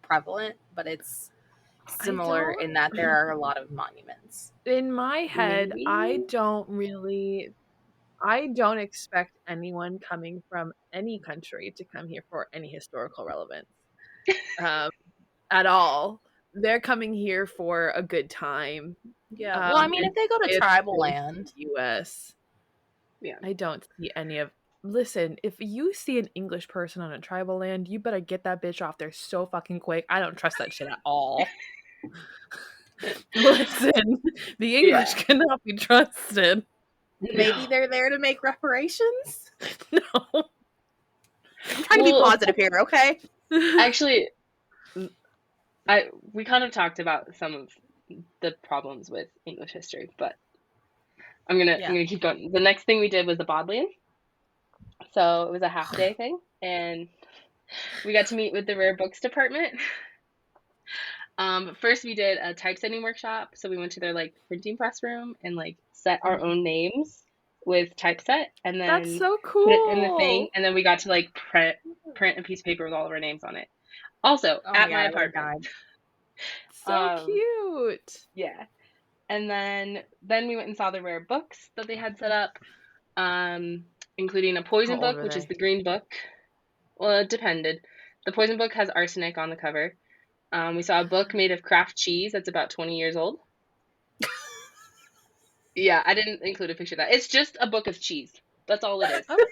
prevalent, but it's similar in that there are a lot of monuments. In my head, I don't expect anyone coming from any country to come here for any historical relevance at all. They're coming here for a good time. Yeah. Well, I mean, if they go to tribal land, US, yeah, I don't see any of. Listen, if you see an English person on a tribal land, you better get that bitch off there so fucking quick. I don't trust that shit at all. Listen, the English cannot be trusted. Maybe they're there to make reparations? No. I'm trying to be positive here, okay? Actually, we kind of talked about some of the problems with English history, but I'm gonna keep going. The next thing we did was the Bodleian. So it was a half-day thing, and we got to meet with the rare books department. First we did a typesetting workshop, so we went to their like printing press room and like set our own names with typeset, and then that's so cool. Put it in the thing, and then we got to like print a piece of paper with all of our names on it. Also at my apartment. So cute. Yeah. And then we went and saw the rare books that they had set up, including a poison book, which is the green book. Well, it depended. The poison book has arsenic on the cover. We saw a book made of craft cheese that's about 20 years old. Yeah, I didn't include a picture of that. It's just a book of cheese. That's all it is. Okay.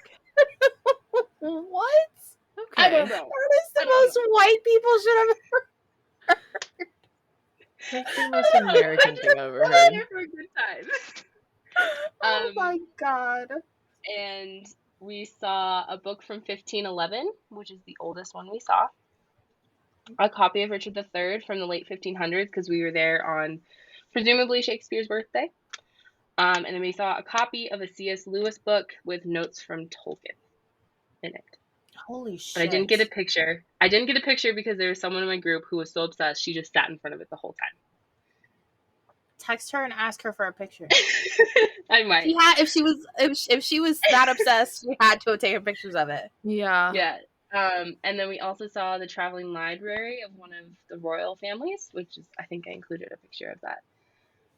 What? Okay. I don't know. That is the most white people should have ever heard. That's the most American thing I've ever heard. For a good time. Oh my god. And we saw a book from 1511, which is the oldest one we saw. A copy of Richard III from the late 1500s, because we were there on presumably Shakespeare's birthday. And then we saw a copy of a C.S. Lewis book with notes from Tolkien in it. Holy shit. But I didn't get a picture. I didn't get a picture because there was someone in my group who was so obsessed she just sat in front of it the whole time. Text her and ask her for a picture. I might. If she was that obsessed, she had to have taken pictures of it. Yeah. Yeah. And then we also saw the traveling library of one of the royal families, which is, I think I included a picture of that.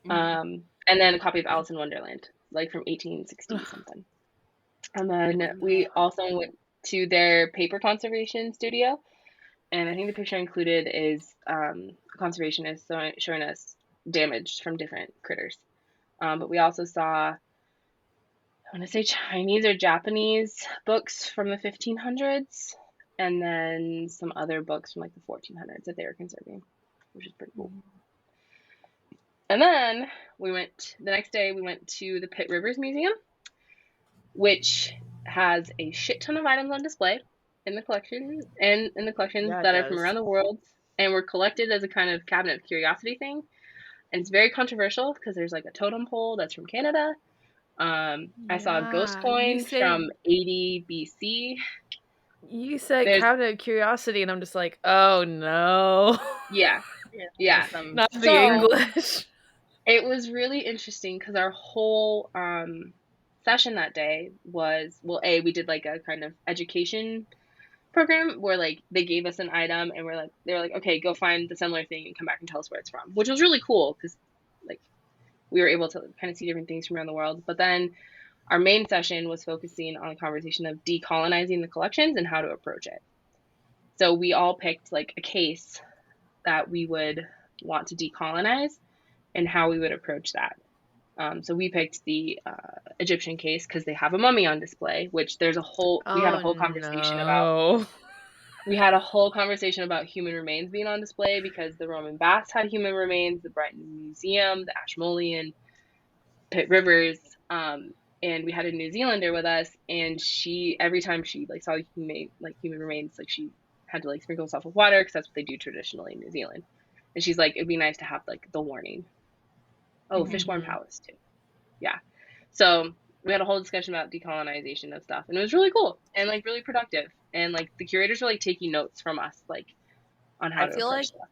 And then a copy of Alice in Wonderland, like from 1860 something. And then we also went to their paper conservation studio, and I think the picture included is a conservationist showing us damage from different critters. But we also saw, I want to say Chinese or Japanese books from the 1500s, and then some other books from like the 1400s that they were conserving, which is pretty cool. And then the next day we went to the Pitt Rivers Museum, which has a shit ton of items on display in the collection that are from around the world and were collected as a kind of cabinet of curiosity thing. And it's very controversial because there's like a totem pole that's from Canada. I saw a ghost coin from 80 BC. You said cabinet of curiosity, and I'm just like, oh no. Yeah. Not the English. It was really interesting because our whole session that day was, we did like a kind of education program where like they gave us an item and they were like, okay, go find the similar thing and come back and tell us where it's from, which was really cool because like we were able to kind of see different things from around the world. But then our main session was focusing on a conversation of decolonizing the collections and how to approach it. So we all picked like a case that we would want to decolonize and how we would approach that. So we picked the Egyptian case because they have a mummy on display, which we had a Oh whole conversation about. no. We had a whole conversation about human remains being on display because the Roman baths had human remains, the Brighton Museum, the Ashmolean, Pitt Rivers, and we had a New Zealander with us, and she every time she like saw human remains, like she had to like sprinkle herself with water because that's what they do traditionally in New Zealand. And she's like, it'd be nice to have like the warning. Oh, Mhm. Fishbourne Palace too. Yeah. So we had a whole discussion about decolonization of stuff, and it was really cool and like really productive. And like the curators were like taking notes from us, like on how I to feel approach like stuff.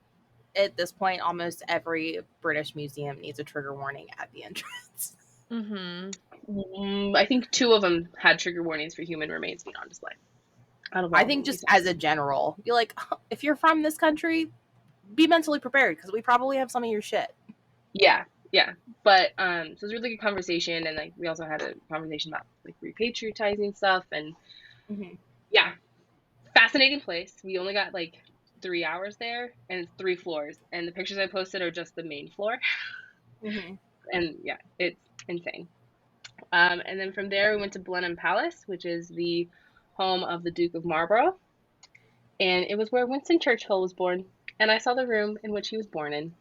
at this point, almost every British museum needs a trigger warning at the entrance. I think 2 of them had trigger warnings for human remains being on display. Out of all I of them think we just saw. as a general, be like, if you're from this country, be mentally prepared because we probably have some of your shit. Yeah, yeah. But so it was a really good conversation, and like we also had a conversation about like repatriatizing stuff, and Mm-hmm. yeah, fascinating place. We only got like 3 hours there, and it's 3 floors, and the pictures I posted are just the main floor, Mm-hmm. and yeah, it's insane. And then from there we went to Blenheim Palace, which is the home of the Duke of Marlborough, and it was where Winston Churchill was born, and I saw the room in which he was born in,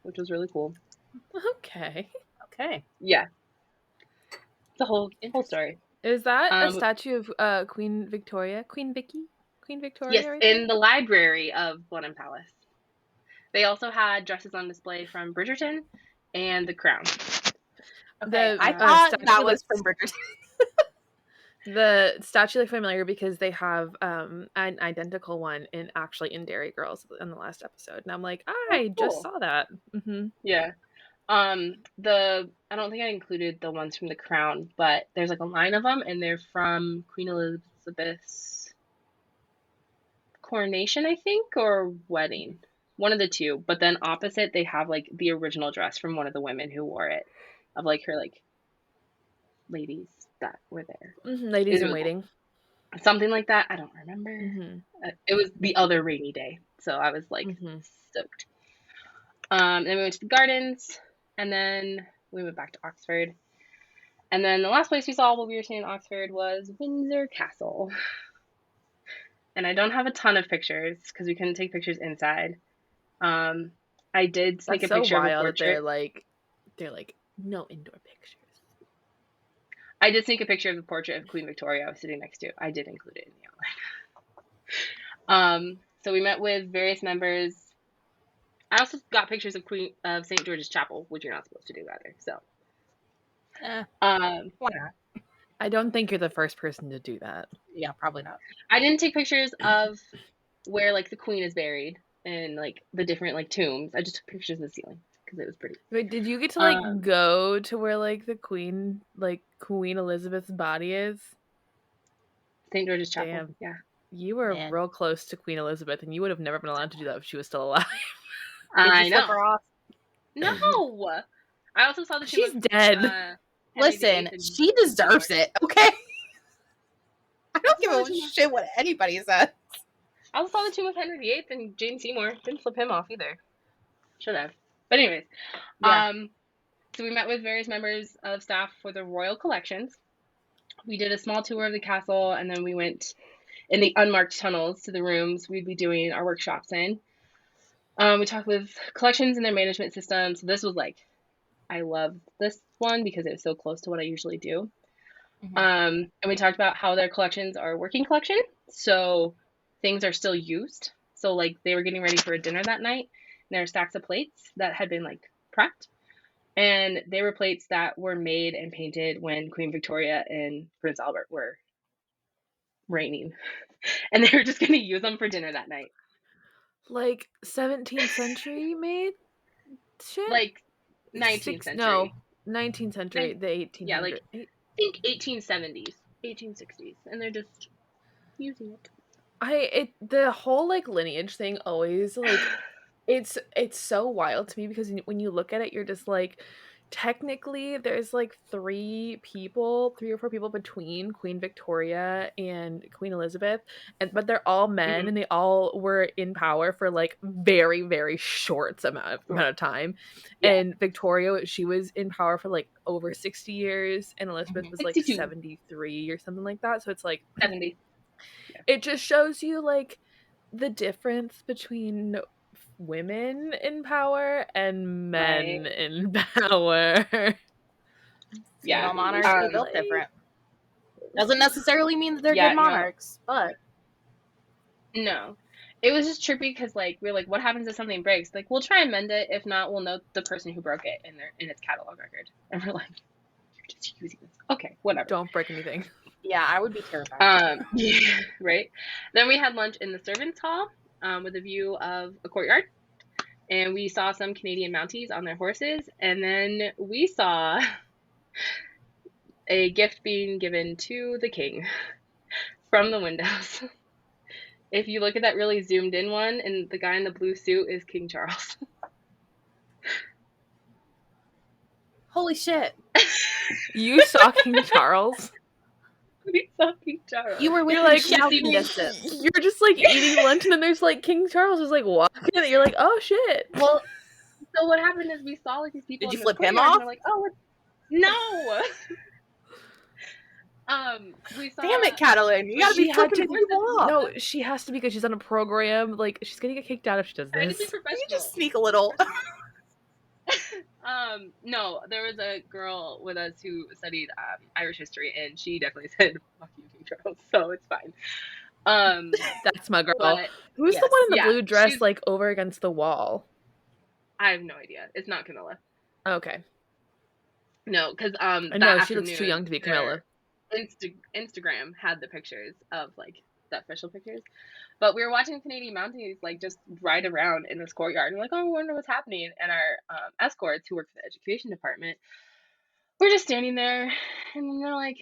which was really cool. Okay. Okay. Yeah, the whole Interesting. story. Is that a Um, statue of Queen Victoria? Queen Vicky? Queen Yes, Victoria right there? in the library of Blenheim Palace. They also had dresses on display from Bridgerton and The Crown. Okay. The I thought statue that was looks from Bridgerton. the statue looked familiar because they have an identical one in Dairy Girls in the last episode. And I'm like, Oh, I just cool. saw that. Yeah. I don't think I included the ones from The Crown, but there's like a line of them, and they're from Queen Elizabeth's coronation, I think, or wedding. One of the two. But then opposite, they have like the original dress from one of the women who wore it, of like her like ladies that were there. It Ladies was in really cool. waiting. Something like that. I don't remember. It was the other rainy day, so I was like stoked. Then we went to the gardens, and then we went back to Oxford. And then the last place we saw while we were staying in Oxford was Windsor Castle. And I don't have a ton of pictures because we couldn't take pictures inside. I did take That's a so picture of a wild that portrait. they're like no indoor pictures. I did take a picture of the portrait of Queen Victoria I was sitting next to. I did include it in the outline. So we met with various members. I also got pictures of St. George's Chapel, which you're not supposed to do either. So, Why not? I don't think you're the first person to do that. Yeah, probably not. I didn't take pictures of where like the Queen is buried and like the different like tombs. I just took pictures of the ceiling because it was pretty. Wait, did you get to like Um, go to where like Queen Elizabeth's body is? St. George's Chapel. Damn. Yeah, You were Man. real close to Queen Elizabeth, and you would have never been allowed to do that if she was still alive. Did you I flip know. her off? No, I also saw the tomb She's of dead. Henry Listen, VIII and she deserves it, okay? I don't give I a also saw the tomb shit what anybody says. I also saw the tomb of Henry VIII and Jane Seymour. Didn't flip him off either. Should have. But anyways, Yeah. so we met with various members of staff for the royal collections. We did a small tour of the castle, and then we went in the unmarked tunnels to the rooms we'd be doing our workshops in. We talked with collections and their management system. So this was like, I love this one because it was so close to what I usually do. Mm-hmm. And we talked about how their collections are working collection. So things are still used. So like they were getting ready for a dinner that night, and there are stacks of plates that had been like prepped. And they were plates that were made and painted when Queen Victoria and Prince Albert were reigning. And they were just going to use them for dinner that night. Like 17th century made shit? Like 19th century. No, 19th century, the 1800s. Yeah, like I think 1870s, 1860s. And they're just using it. The whole like lineage thing always like it's so wild to me because when you look at it you're just like technically there's like 3 or 4 people between Queen Victoria and Queen Elizabeth, but they're all men, and they all were in power for like very, very short amount of time. Yeah. And Victoria, she was in power for like over 60 years, and Elizabeth was like 62. 73 or something like that. So it's like 70. it just shows you like the difference between women in power and men Right. in power. Yeah. Female monarchs are built different. Doesn't necessarily mean that they're good monarchs, but no. It was just trippy because like we're like, what happens if something breaks? Like, we'll try and mend it. If not, we'll note the person who broke it in its catalog record. And we're like, you're just using this. Okay, whatever. Don't break anything. Yeah, I would be terrified. Yeah, right. Then we had lunch in the servants' hall with a view of a courtyard, and we saw some Canadian Mounties on their horses, and then we saw a gift being given to the king from the windows. If you look at that really zoomed in one, and the guy in the blue suit is King Charles. Holy shit. You saw King Charles? We saw King Charles. You were with You're me like shouting distance. You're just like eating lunch, and then there's like King Charles is like walking, and you're like, oh shit. Well, so what happened is we saw like these people. Did you in flip the him courtyard, off? And we're like, oh, no. We saw. Damn it, Catalin! You gotta be flipping people off. No, she has to because she's on a program. Like, she's gonna get kicked out if she does Trying to be this. professional. You just sneak a little. No, there was a girl with us who studied Irish history, and she definitely said "fuck you, King Charles," so it's fine. That's my girl. But, Who's yes, the one in the yeah, blue dress, she's- like over against the wall? I have no idea. It's not Camilla. Okay. No, because I know she looks too young to be Camilla. Instagram had the pictures of like the official pictures, but we were watching Canadian Mounties like just ride around in this courtyard, and we're like, oh, I wonder what's happening. And our escorts who work for the education department, we're just standing there, and then they're like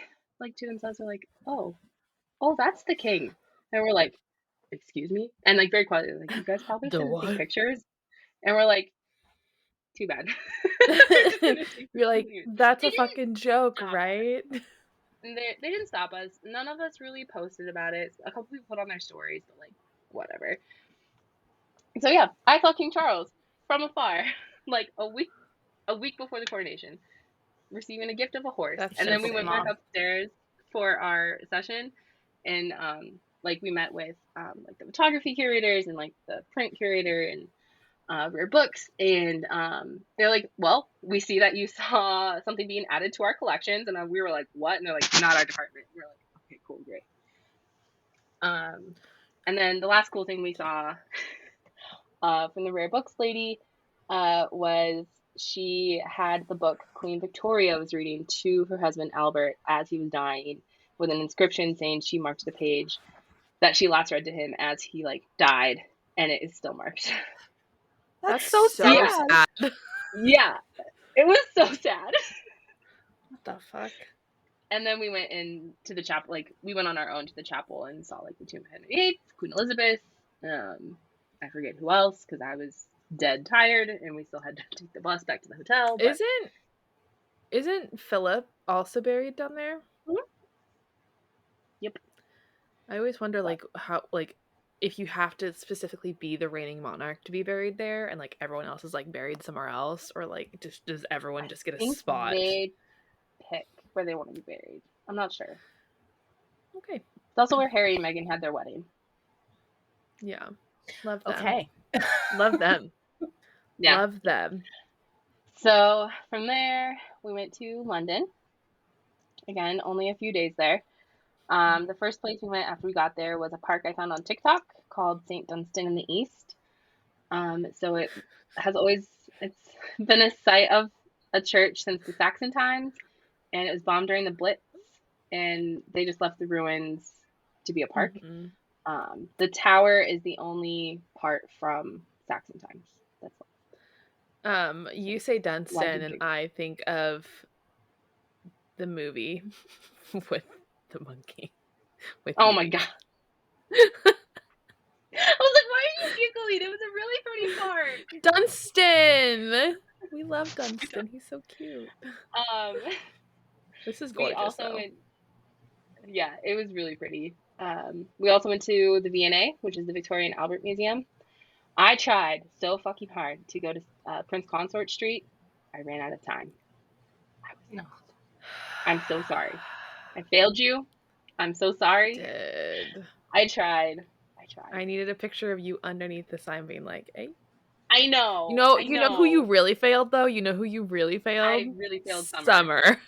to themselves, they're like, oh, that's the king, and we're like, excuse me, and like very quietly, like, you guys probably shouldn't take pictures, and we're like, too bad. You're like, that's a fucking joke, right? And they didn't stop us. None of us really posted about it. A couple people put on their stories, but like, whatever. So yeah, I saw King Charles from afar, like a week before the coronation, receiving a gift of a horse. And then we went back upstairs for our session, and like we met with like the photography curators and like the print curator and rare books, and they're like, well, we see that you saw something being added to our collections, and we were like, what? And they're like, not our department. We're like, okay, cool, great. And then the last cool thing we saw from the rare books lady was she had the book Queen Victoria was reading to her husband Albert as he was dying, with an inscription saying she marked the page that she last read to him as he like died, and it is still marked. That's so sad. Yeah, it was so sad. What the fuck? And then we went into the chapel, like we went on our own to the chapel and saw like the tomb of Henry VIII, Queen Elizabeth, I forget who else because I was dead tired and we still had to take the bus back to the hotel. But... Isn't Philip also buried down there? Mm-hmm. Yep. I always wonder like how like if you have to specifically be the reigning monarch to be buried there, and like everyone else is like buried somewhere else, or like just does everyone just get a spot? They pick where they want to be buried. I'm not sure. Okay. It's also where Harry and Meghan had their wedding. Yeah. Love them. Okay. Love them. Yeah. Love them. So from there, we went to London. Again, only a few days there. The first place we went after we got there was a park I found on TikTok called St. Dunstan in the East. So it's been a site of a church since the Saxon times, and it was bombed during the Blitz, and they just left the ruins to be a park. Mm-hmm. The tower is the only part from Saxon times. That's all. You say Dunstan, and I think of the movie with the monkey. Oh my god. I was like, why are you giggling? It was a really pretty part. Dunstan! We love Dunstan. He's so cute. Um, This is we gorgeous, also though. went. Yeah, it was really pretty. We also went to the V&A, which is the Victoria and Albert Museum. I tried so fucking hard to go to Prince Consort Street. I ran out of time. No. I'm so sorry. I failed you. I'm so sorry. Did. I tried. I needed a picture of you underneath the sign being like, hey. I know. I You know who you know. really failed, though? You know who you really failed? I really failed Summer. Summer.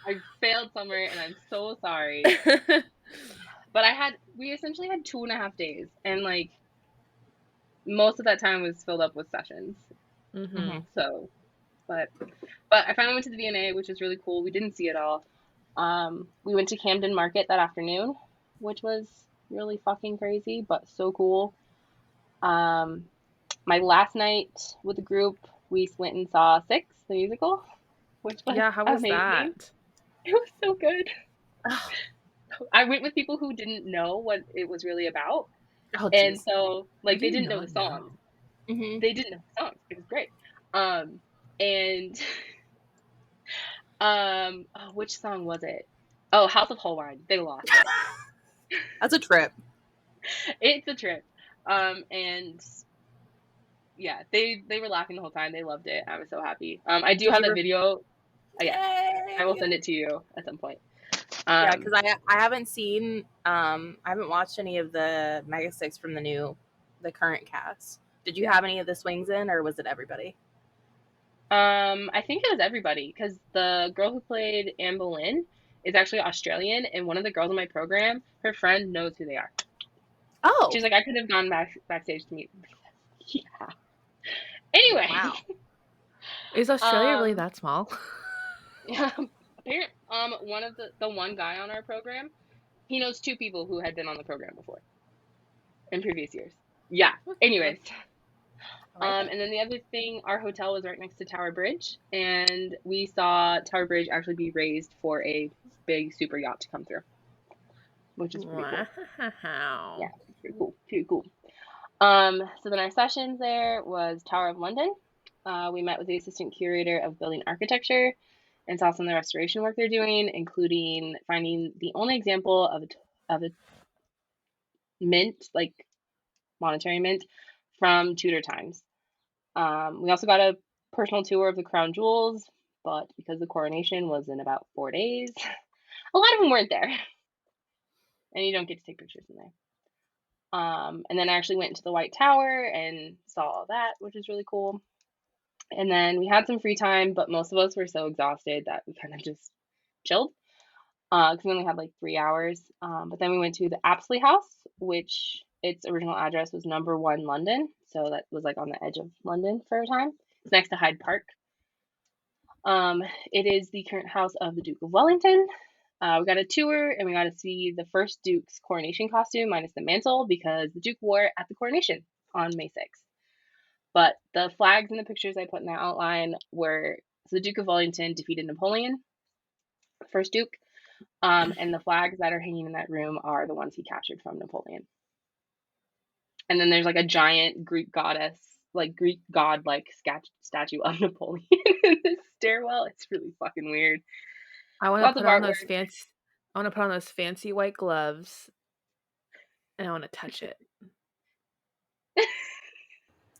I failed Summer, and I'm so sorry. But we essentially had 2.5 days, and like most of that time was filled up with sessions. Mm-hmm. So, but I finally went to the V&A, which was really cool. We didn't see it all. We went to Camden Market that afternoon, which was really fucking crazy, but so cool. My last night with the group, we went and saw Six, the musical, which was Yeah, how was amazing. that? It was so good. I went with people who didn't know what it was really about. Oh, And jeez. so, How like, do they you didn't know the not songs. know? They didn't know the songs. It was great. And which song was it? Oh, House of Holbein. They lost it. That's a trip. It's a trip. And yeah, they were laughing the whole time. They loved it. I was so happy. I do Did have you? that video. Yeah, I will Yay! send it to you at some point. Yeah, because I haven't seen I haven't watched any of the Mega Six from the current cast. Did you have any of the swings in, or was it everybody? I think it was everybody because the girl who played Anne Boleyn is actually Australian, and one of the girls in my program, her friend knows who they are. Oh, She's like, I could have gone backstage to meet them. Yeah. Anyway, wow. Is Australia really um, that small? yeah, one of the one guy on our program, he knows 2 people who had been on the program before in previous years. Yeah. Anyways, and then the other thing, our hotel was right next to Tower Bridge, and we saw Tower Bridge actually be raised for a big super yacht to come through, which is pretty cool. Yeah, Wow. it's pretty cool. Pretty cool. So then our sessions there was Tower of London. We met with the assistant curator of building architecture and saw some of the restoration work they're doing, including finding the only example of a mint, like monetary mint, from Tudor times. We also got a personal tour of the crown jewels, but because the coronation was in about 4 days, a lot of them weren't there, and you don't get to take pictures in there. And then I actually went into the White Tower and saw all that, which is really cool. And then we had some free time, but most of us were so exhausted that we kind of just chilled because we only had like 3 hours. But then we went to the Apsley House, which its original address was number 1 London. So that was like on the edge of London for a time. It's next to Hyde Park. It is the current house of the Duke of Wellington. We got a tour and we got to see the first Duke's coronation costume minus the mantle because the Duke wore it at the coronation on May 6th. But the flags and the pictures I put in the outline were so the Duke of Wellington defeated Napoleon, first Duke, and the flags that are hanging in that room are the ones he captured from Napoleon. And then there's like a giant Greek goddess, like Greek god like statue of Napoleon in this stairwell. It's really fucking weird. I want Lots to of put on artwork. those fancy. I want to put on those fancy white gloves, and I want to touch it.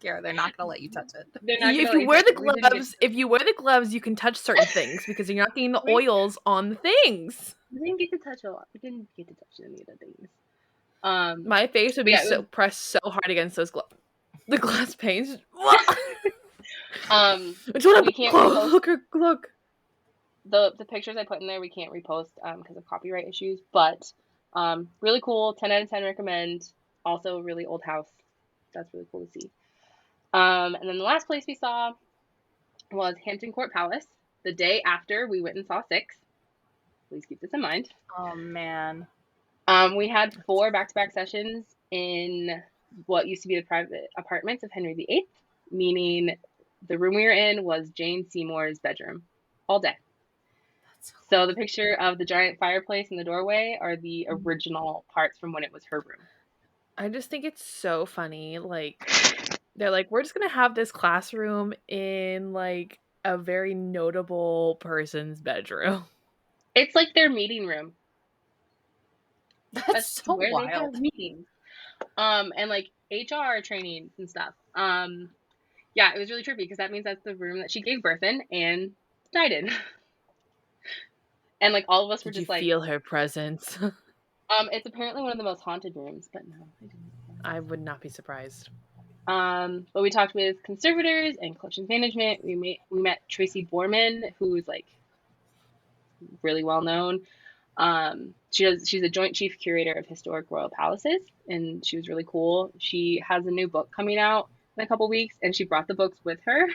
Yeah, they're not gonna let you touch it. They're not gonna If let you you wear touch the it. We didn't get gloves, you can touch certain things because you're not getting the we, oils on the things. we didn't get to touch a lot. We didn't get to touch any of the things. My face would But be yeah, it so was, pressed so hard against those gloves. The glass panes. Which one? we can't repost Look. the pictures I put in there. We can't repost because of copyright issues. But really cool. 10 out of 10 recommend. Also, really old house. That's really cool to see. And then the last place we saw was Hampton Court Palace. The day after we went and saw Six. Please keep this in mind. Oh man. We had 4 back-to-back sessions in what used to be the private apartments of Henry VIII, meaning the room we were in was Jane Seymour's bedroom all day. So the picture of the giant fireplace in the doorway are the original parts from when it was her room. I just think it's so funny. Like, they're like, we're just going to have this classroom in, like, a very notable person's bedroom. It's like their meeting room. That's so where wild. they have meetings. And like HR trainings and stuff. Yeah, it was really trippy because that means that's the room that she gave birth in and died in. And like all of us were Did you just like, feel her presence? it's apparently one of the most haunted rooms, but no, I didn't. I would not be surprised. But we talked with conservators and collections management. We met Tracy Borman, who's like really well known. She's a joint chief curator of historic royal palaces, and she was really cool. She has a new book coming out in a couple weeks, and she brought the books with her.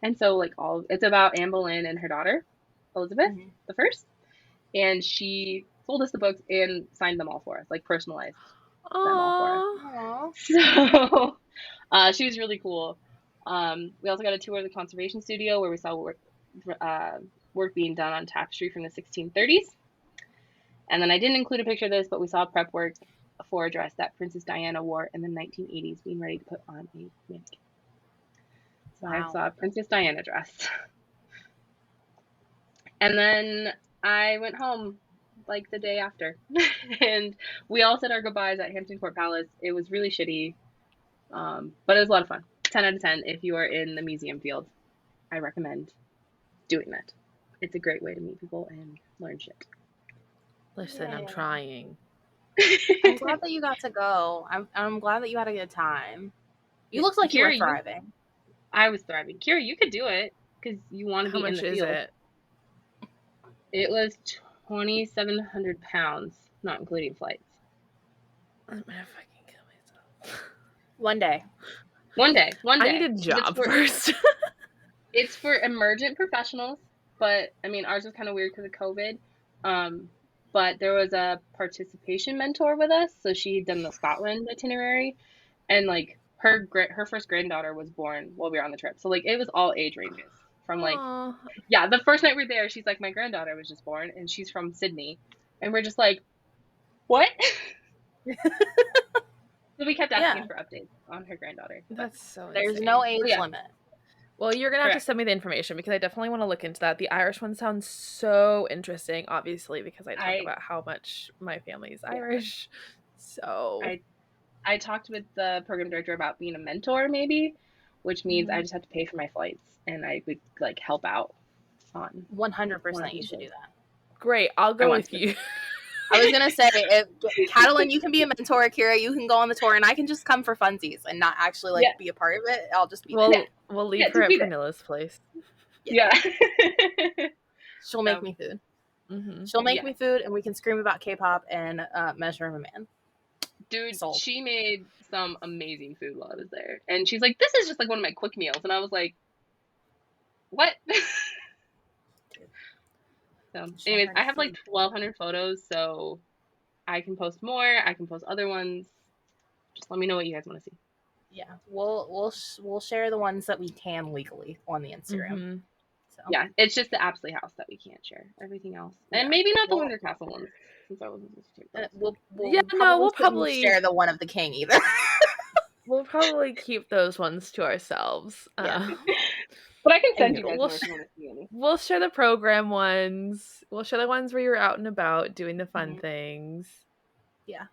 And so like it's about Anne Boleyn and her daughter, Elizabeth the First. And she sold us the books and signed them all for us, like personalized them all for us. So she was really cool. We also got a tour of the conservation studio where we saw work being done on tapestry from the 1630s. And then I didn't include a picture of this, but we saw prep work for a dress that Princess Diana wore in the 1980s, being ready to put on a wig. So I saw a Princess Diana dress. And then I went home like the day after. And we all said our goodbyes at Hampton Court Palace. It was really shitty, but it was a lot of fun. 10 out of 10 if you are in the museum field. I recommend doing that. It's a great way to meet people and learn shit. Listen, I'm trying. I'm glad that you got to go. I'm glad that you had a good time. You looked like you were thriving. I was thriving. Kira, you could do it because you want to be in the field. How much is it? It was 2,700 pounds, not including flights. I'm gonna fucking kill myself. One day. I need a job first. It's for emergent professionals, but I mean ours was kind of weird because of COVID. But there was a participation mentor with us, so she had done the Scotland itinerary, and like her first granddaughter was born while we were on the trip, so like it was all age ranges from like the first night we were there, she's like, my granddaughter was just born and she's from Sydney, and we're just like, what? So we kept asking for updates on her granddaughter. That's so insane. There's no age limit. Well, you're going to have to send me the information because I definitely want to look into that. The Irish one sounds so interesting, obviously, because I talk about how much my family is Irish. So I talked with the program director about being a mentor, maybe, which means I just have to pay for my flights and I would like help out on 100%. You should do that. Great. I'll go with you. I was going to say, Catalin, you can be a mentor, Kira, you can go on the tour, and I can just come for funsies and not actually like be a part of it. I'll just be there. We'll leave her at Pranilla's place. Yeah. She'll make me food. She'll make me food, and we can scream about K-pop and Measure of a Man. Dude, she made some amazing food while I was there. And she's like, this is just like one of my quick meals. And I was like, what? So, anyways, I have like 1,200 photos, so I can post more. I can post other ones. Just let me know what you guys want to see. Yeah, we'll share the ones that we can legally on the Instagram. So. Yeah, it's just the Apsley House that we can't share. Everything else, and maybe not the Windsor Castle ones, since I wasn't supposed to. We'll probably share the one of the king either. We'll probably keep those ones to ourselves. But I can send you guys more if you want to see any. We'll share the program ones. We'll share the ones where you're out and about doing the fun things. Yeah.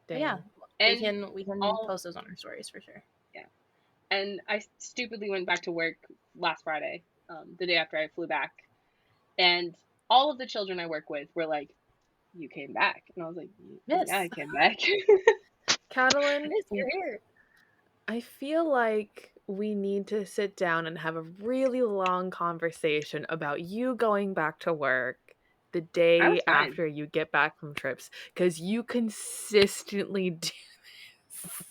Dang. Yeah. And we can post those on our stories for sure. Yeah. And I stupidly went back to work last Friday, the day after I flew back. And all of the children I work with were like, you came back. And I was like, yeah, I came back. Catalin, you're here. I feel like we need to sit down and have a really long conversation about you going back to work the day after you get back from trips, because you consistently do this.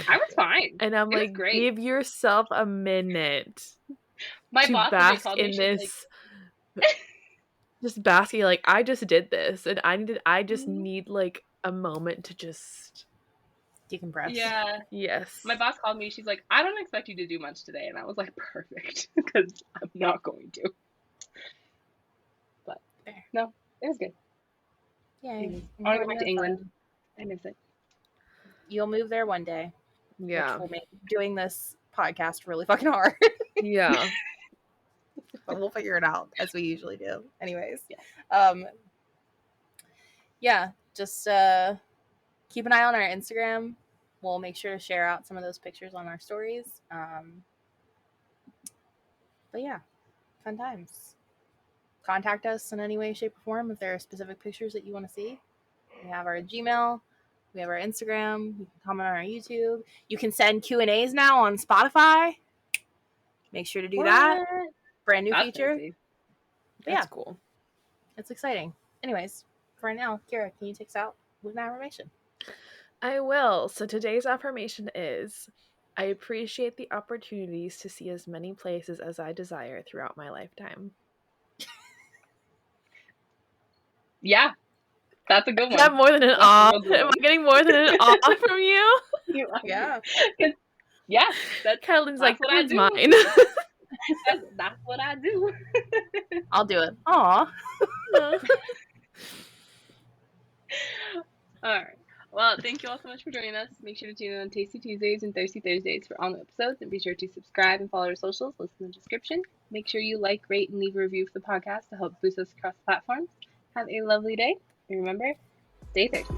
I was fine. And I'm like, give yourself a minute to bask in this. Just basking, like, I just did this, and I just need like a moment to just decompress. Yeah. Yes. My boss called me. She's like, I don't expect you to do much today. And I was like, perfect. Because I'm not going to. But no, it was good. Yeah. I want to go back to England. I miss it. You'll move there one day. Yeah. Which will make doing this podcast really fucking hard. Yeah. But we'll figure it out as we usually do. Anyways, Yeah. Yeah, just keep an eye on our Instagram. We'll make sure to share out some of those pictures on our stories. But yeah, fun times. Contact us in any way, shape, or form if there are specific pictures that you want to see. We have our Gmail. We have our Instagram. You can comment on our YouTube. You can send Q&As now on Spotify. Make sure to do that. Brand new feature. That's cool. It's exciting. Anyways, for right now, Kira, can you take us out with an affirmation? I will. So today's affirmation is, I appreciate the opportunities to see as many places as I desire throughout my lifetime. Yeah, that's a good one. Is that more than an awe? Am I getting more than an awe from you? Yeah. Yeah. Caroline's like, what I do. Mine. That's what I do. I'll do it. Aw. All right. Well, thank you all so much for joining us. Make sure to tune in on Tasty Tuesdays and Thirsty Thursdays for all new episodes, and be sure to subscribe and follow our socials. Listen in the description. Make sure you like, rate, and leave a review for the podcast to help boost us across platforms. Have a lovely day, and remember, stay thirsty.